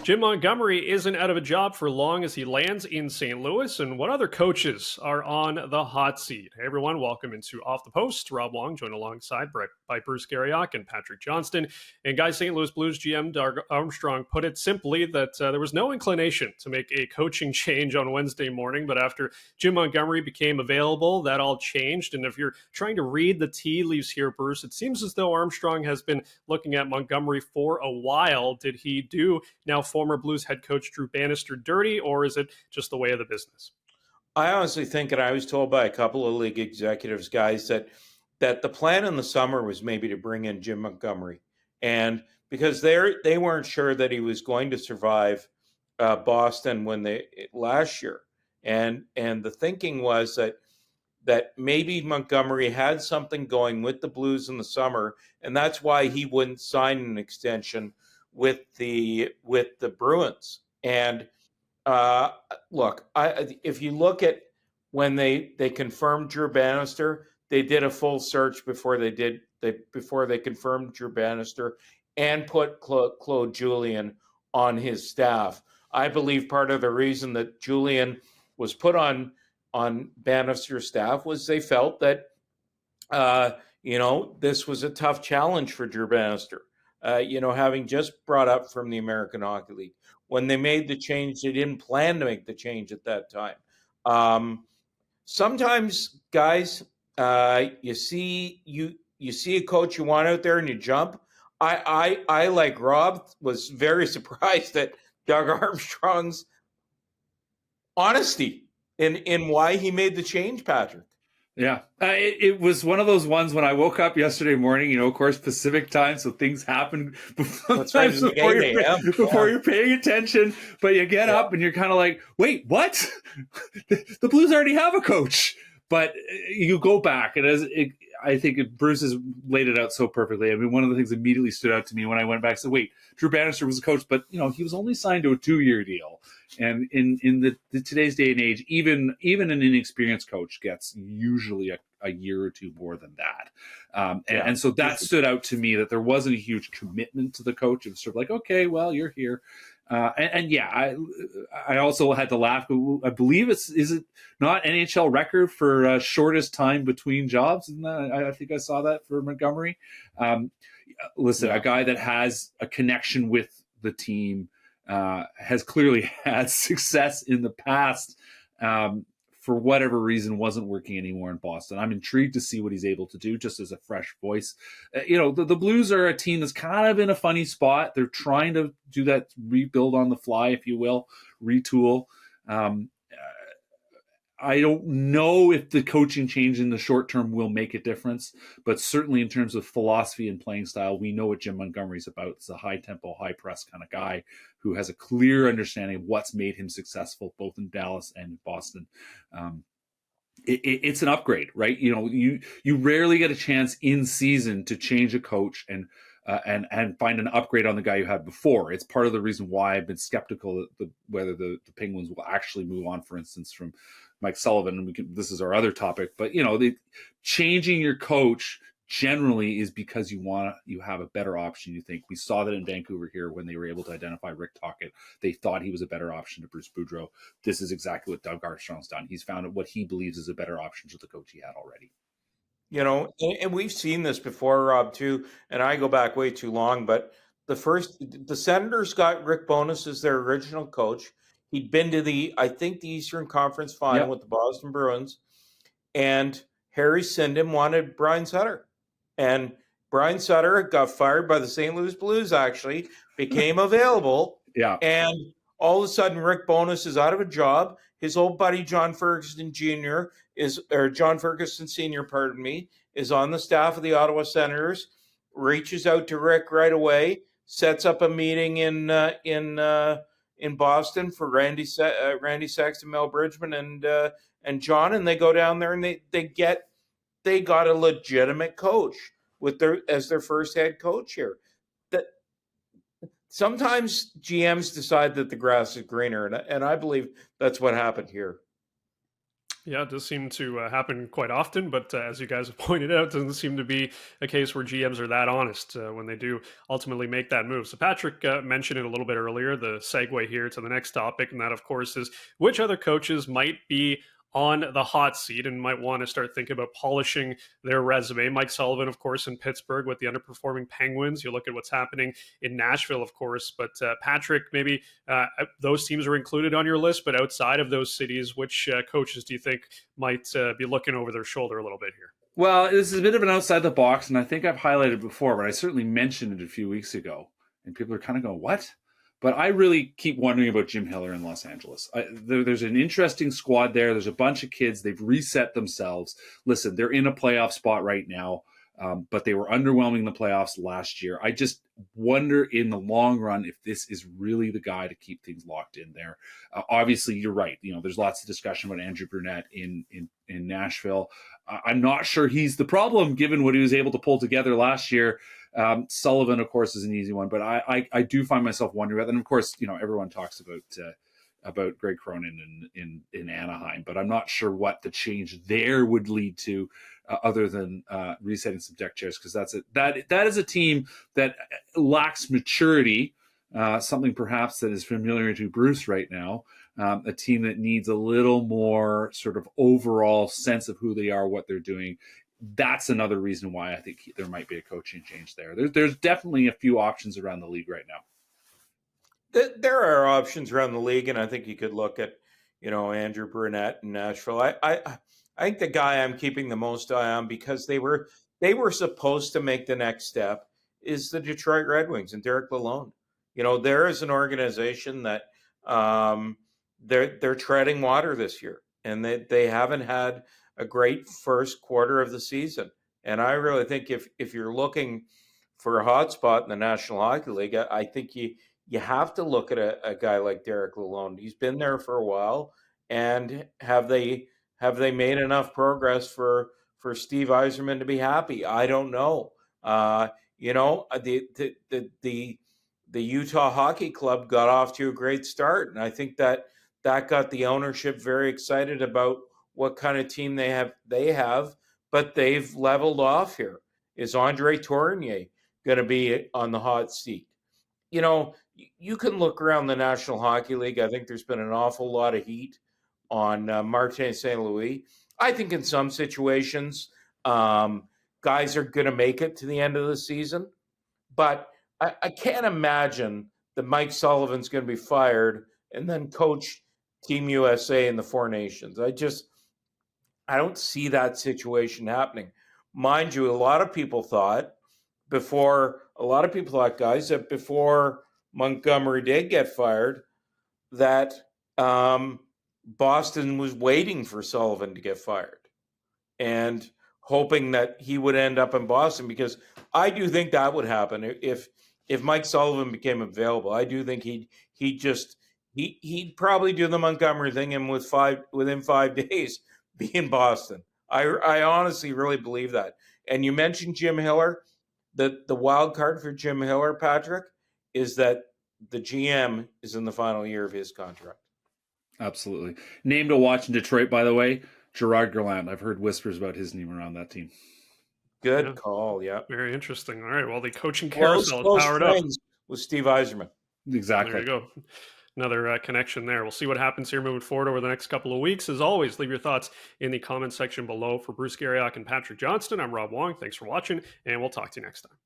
Jim Montgomery isn't out of a job for long as he lands in St. Louis. And what other coaches are on the hot seat? Hey, everyone. Welcome into Off the Post. Rob Wong joined alongside by Bruce Garrioch and Patrick Johnston. And guys, St. Louis Blues GM Doug Armstrong put it simply that there was no inclination to make a coaching change on Wednesday morning. But after Jim Montgomery became available, that all changed. And if you're trying to read the tea leaves here, Bruce, it seems as though Armstrong has been looking at Montgomery for a while. Did he do now former Blues head coach Drew Bannister dirty, or is it just the way of the business? I honestly think, and I was told by a couple of league executives, guys, that the plan in the summer was maybe to bring in Jim Montgomery, and because they weren't sure that he was going to survive Boston last year, and the thinking was that maybe Montgomery had something going with the Blues in the summer, and that's why he wouldn't sign an extension with the Bruins. And look, if you look at when they confirmed Drew Bannister, they did a full search before they confirmed Drew Bannister and put Claude Julien on his staff. I believe part of the reason that Julien was put on Bannister's staff was they felt that this was a tough challenge for Drew Bannister. Having just brought up from the American Hockey League. When they made the change, they didn't plan to make the change at that time. Sometimes, guys, you see a coach you want out there and you jump. I like Rob, was very surprised at Doug Armstrong's honesty in why he made the change, Patrick. Yeah, it was one of those ones when I woke up yesterday morning, of course, Pacific time, so things happen before you're paying attention, but you get up and you're kind of like, wait, what? The Blues already have a coach. But you go back, and I think Bruce has laid it out so perfectly. I mean, one of the things that immediately stood out to me when I went back, I said, wait, Drew Bannister was a coach, but he was only signed to a 2-year deal. And in the today's day and age, even an inexperienced coach gets usually a year or two more than that. And so that stood out to me, that there wasn't a huge commitment to the coach. It was sort of like, okay, well, you're here. I also had to laugh. I believe is it not NHL record for shortest time between jobs? And I think I saw that for Montgomery. Listen, a guy that has a connection with the team, has clearly had success in the past. For whatever reason, wasn't working anymore in Boston. I'm intrigued to see what he's able to do just as a fresh voice. The Blues are a team that's kind of in a funny spot. They're trying to do that rebuild on the fly, if you will, retool. I don't know if the coaching change in the short term will make a difference, but certainly in terms of philosophy and playing style, we know what Jim Montgomery's about. It's a high-tempo, high-press kind of guy who has a clear understanding of what's made him successful, both in Dallas and in Boston. It's an upgrade, right? You rarely get a chance in season to change a coach and find an upgrade on the guy you had before. It's part of the reason why I've been skeptical whether the Penguins will actually move on, for instance, from Mike Sullivan. And this is our other topic, but changing your coach generally is because you have a better option. You think we saw that in Vancouver here when they were able to identify Rick Tocchet. They thought he was a better option to Bruce Boudreau. This is exactly what Doug Armstrong's done. He's found what he believes is a better option to the coach he had already. And we've seen this before, Rob, too, and I go back way too long, but the Senators got Rick Bowness as their original coach. He'd been to the Eastern Conference Final with the Boston Bruins, and Harry Sindom wanted Brian Sutter. And Brian Sutter got fired by the St. Louis Blues, actually, became available. Yeah. And all of a sudden, Rick Bowness is out of a job. His old buddy, John Ferguson Sr., is on the staff of the Ottawa Senators, reaches out to Rick right away, sets up a meeting in Boston for Randy Sexton, Mel Bridgman, and John, and they go down there and they got a legitimate coach as their first head coach here. That sometimes GMs decide that the grass is greener, and I believe that's what happened here. Yeah, it does seem to happen quite often, but as you guys have pointed out, it doesn't seem to be a case where GMs are that honest when they do ultimately make that move. So Patrick mentioned it a little bit earlier, the segue here to the next topic, and that, of course, is which other coaches might be on the hot seat and might want to start thinking about polishing their resume. Mike Sullivan, of course, in Pittsburgh with the underperforming Penguins. You look at what's happening in Nashville, of course. But Patrick, maybe those teams are included on your list, but outside of those cities, which coaches do you think might be looking over their shoulder a little bit here? Well, this is a bit of an outside the box, and I think I've highlighted before, but I certainly mentioned it a few weeks ago. And people are kind of going, what? But I really keep wondering about Jim Hiller in Los Angeles. There's an interesting squad there. There's a bunch of kids. They've reset themselves. Listen, they're in a playoff spot right now, but they were underwhelming in the playoffs last year. I just wonder in the long run if this is really the guy to keep things locked in there. Obviously, you're right. There's lots of discussion about Andrew Brunette in Nashville. I'm not sure he's the problem given what he was able to pull together last year. Sullivan, of course, is an easy one, but I do find myself wondering about that. And of course, everyone talks about Greg Cronin in Anaheim, but I'm not sure what the change there would lead to, other than resetting some deck chairs, because that is a team that lacks maturity, something perhaps that is familiar to Bruce right now. A team that needs a little more sort of overall sense of who they are, what they're doing. That's another reason why I think there might be a coaching change there. There's definitely a few options around the league right now. There are options around the league, and I think you could look at, Andrew Brunette in Nashville. I think the guy I'm keeping the most eye on, because they were supposed to make the next step, is the Detroit Red Wings and Derek Lalonde. There is an organization that they're treading water this year, and they haven't had a great first quarter of the season. And I really think if you're looking for a hot spot in the National Hockey League, I think you have to look at a guy like Derek Lalonde. He's been there for a while, and have they made enough progress for Steve Yzerman to be happy? I don't know. The Utah Hockey Club got off to a great start, and I think that got the ownership very excited about what kind of team they have, but they've leveled off here. Is Andre Tourigny going to be on the hot seat? You can look around the National Hockey League. I think there's been an awful lot of heat on Martin St. Louis. I think in some situations, guys are going to make it to the end of the season, but I can't imagine that Mike Sullivan's going to be fired and then coach Team USA in the Four Nations. I don't see that situation happening. Mind you, a lot of people thought, guys, that before Montgomery did get fired, that Boston was waiting for Sullivan to get fired and hoping that he would end up in Boston, because I do think that would happen if Mike Sullivan became available. I do think he'd probably do the Montgomery thing, and within 5 days be in Boston. I honestly really believe that. And you mentioned Jim Hiller. The wild card for Jim Hiller, Patrick, is that the GM is in the final year of his contract. Absolutely. Name to watch in Detroit, by the way, Gerard Gallant. I've heard whispers about his name around that team. Good call, yeah. Very interesting. All right, well, the coaching carousel is powered up with Steve Yzerman. Exactly. There you go. Another connection there. We'll see what happens here moving forward over the next couple of weeks. As always, leave your thoughts in the comment section below. For Bruce Garrioch and Patrick Johnston, I'm Rob Wong. Thanks for watching, and we'll talk to you next time.